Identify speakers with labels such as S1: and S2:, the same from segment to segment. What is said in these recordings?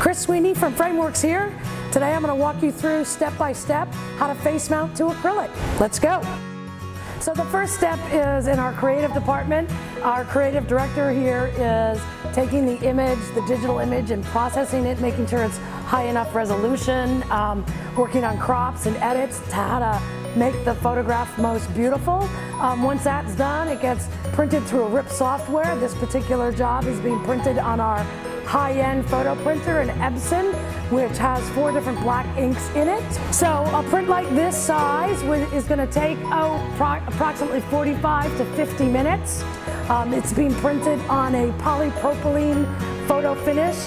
S1: Chris from Frameworks here. Today I'm going to walk you through step by step how to face mount to acrylic. Let's go. So the first step is in our creative department. Our creative director here is taking the image, the digital image, and processing it, making sure it's high enough resolution, working on crops and edits to how to make the photograph most beautiful. Once that's done, it gets printed through a RIP software. This particular job is being printed on our high-end photo printer, an Epson, which has 4 different black inks in it. So a print like this size is going to take approximately 45 to 50 minutes. It's being printed on a polypropylene photo finish.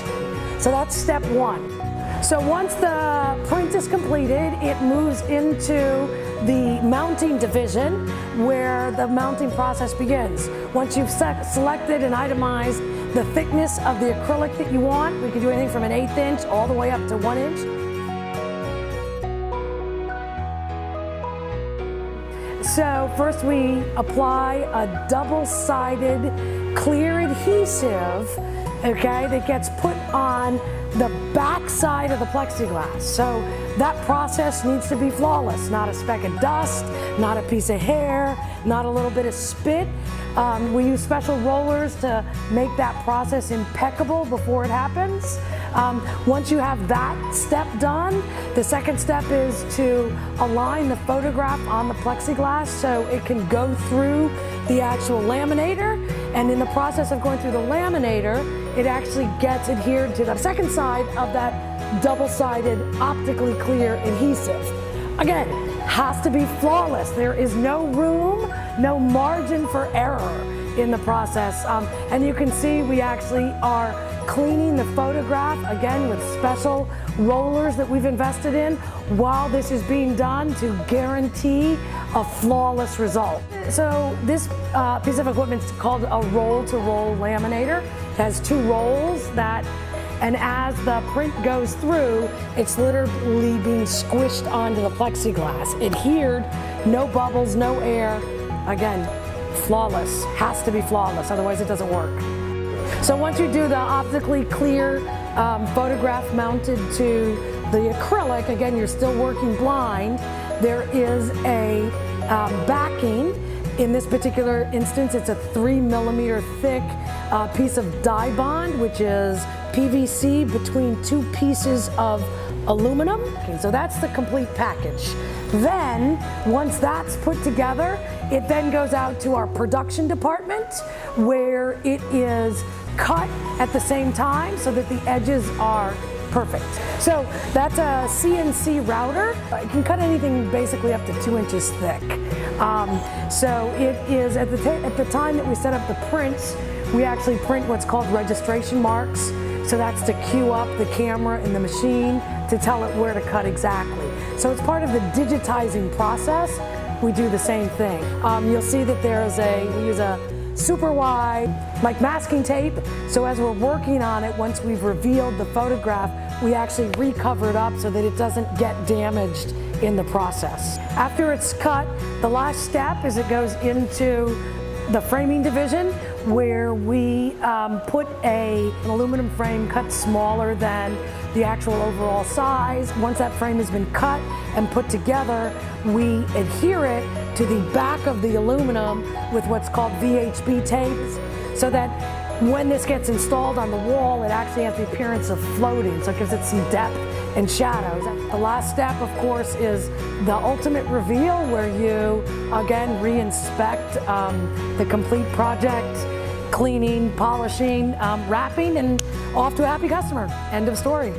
S1: So that's step 1. So once the print is completed, it moves into the mounting division where the mounting process begins. Once you've selected and itemized the thickness of the acrylic that you want, we can do anything from an 1/8 inch all the way up to 1 inch. So first we apply a double-sided clear adhesive, okay, that gets put on the back side of the plexiglass. So that process needs to be flawless, not a speck of dust, not a piece of hair, not a little bit of spit. We use special rollers to make that process impeccable before it happens. Once you have that step done, the second step is to align the photograph on the plexiglass so it can go through the actual laminator. And in the process of going through the laminator, it actually gets adhered to the second side of that double-sided optically clear adhesive. Again, has to be flawless. There is no room, no margin for error in the process. And you can see we actually are cleaning the photograph, again, with special rollers that we've invested in while this is being done to guarantee a flawless result. So this piece of equipment is called a roll-to-roll laminator. It has 2 rolls and as the print goes through, it's literally being squished onto the plexiglass. Adhered, no bubbles, no air. Again, flawless, has to be flawless, otherwise it doesn't work. So once you do the optically clear photograph mounted to the acrylic, again, you're still working blind. There is a backing. In this particular instance, it's a 3mm thick piece of dye bond, which is PVC between 2 pieces of aluminum. Okay, so that's the complete package. Then, once that's put together, it then goes out to our production department where it is cut at the same time so that the edges are perfect. So that's a CNC router. It can cut anything basically up to 2 inches thick. So it is, at the time that we set up the prints, we actually print what's called registration marks. So that's to cue up the camera in the machine to tell it where to cut exactly. So it's part of the digitizing process. We do the same thing. You'll see that we use a super wide, like masking tape. So as we're working on it, once we've revealed the photograph, we actually recover it up so that it doesn't get damaged in the process. After it's cut, the last step is it goes into the framing division where we put an aluminum frame cut smaller than the actual overall size. Once that frame has been cut and put together, we adhere it to the back of the aluminum with what's called VHB tapes so that when this gets installed on the wall, it actually has the appearance of floating, so it gives it some depth and shadows. The last step, of course, is the ultimate reveal where you, again, re-inspect the complete project, cleaning, polishing, wrapping, and off to a happy customer. End of story.